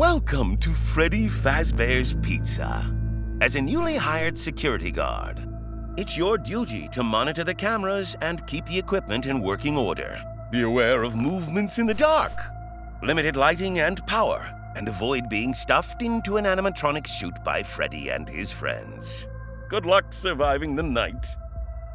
Welcome to Freddy Fazbear's Pizza. As a newly hired security guard, it's your duty to monitor the cameras and keep the equipment in working order. Be aware of movements in the dark, limited lighting and power, and avoid being stuffed into an animatronic suit by Freddy and his friends. Good luck surviving the night.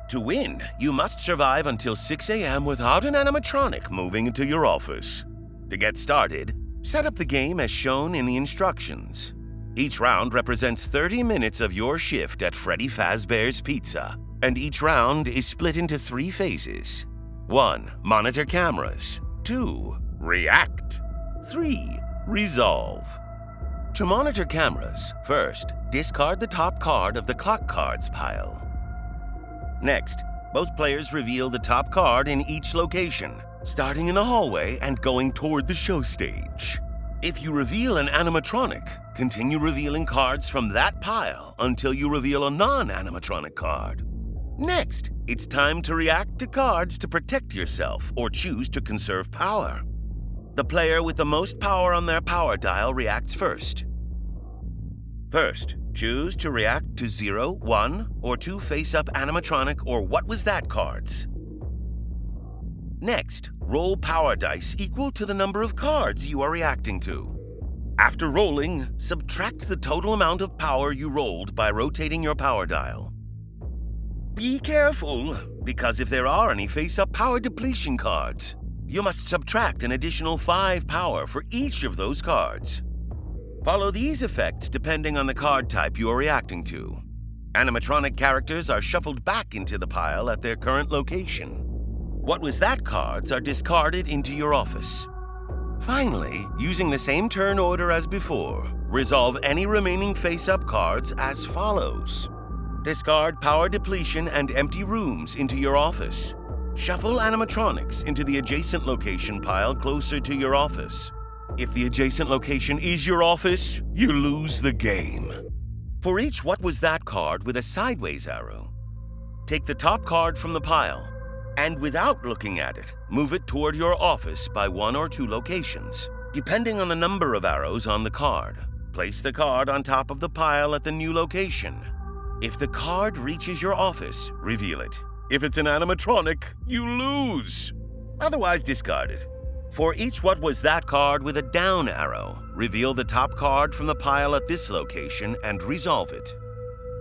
To win, you must survive until 6 a.m. without an animatronic moving into your office. To get started, set up the game as shown in the instructions. Each round represents 30 minutes of your shift at Freddy Fazbear's Pizza, and each round is split into 3 phases. 1. Monitor cameras. 2. React. 3. Resolve. To monitor cameras, first, discard the top card of the clock cards pile. Next, both players reveal the top card in each location, starting in the hallway and going toward the show stage. If you reveal an animatronic, continue revealing cards from that pile until you reveal a non-animatronic card. Next, it's time to react to cards to protect yourself or choose to conserve power. The player with the most power on their power dial reacts first. First, choose to react to 0, 1, or 2 face-up animatronic or what was that cards. Next, roll power dice equal to the number of cards you are reacting to. After rolling, subtract the total amount of power you rolled by rotating your power dial. Be careful, because if there are any face-up power depletion cards, you must subtract an additional 5 power for each of those cards. Follow these effects depending on the card type you are reacting to. Animatronic characters are shuffled back into the pile at their current location. What was that cards are discarded into your office. Finally, using the same turn order as before, resolve any remaining face-up cards as follows. Discard power depletion and empty rooms into your office. Shuffle animatronics into the adjacent location pile closer to your office. If the adjacent location is your office, you lose the game. For each what was that card with a sideways arrow, take the top card from the pile, and without looking at it, move it toward your office by 1 or 2 locations. Depending on the number of arrows on the card, place the card on top of the pile at the new location. If the card reaches your office, reveal it. If it's an animatronic, you lose. Otherwise, discard it. For each what was that card with a down arrow, reveal the top card from the pile at this location and resolve it.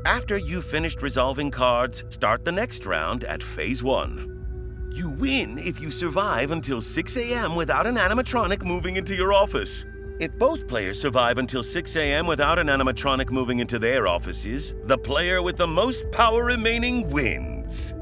After you've finished resolving cards, start the next round at Phase 1. You win if you survive until 6 a.m. without an animatronic moving into your office. If both players survive until 6 a.m. without an animatronic moving into their offices, the player with the most power remaining wins.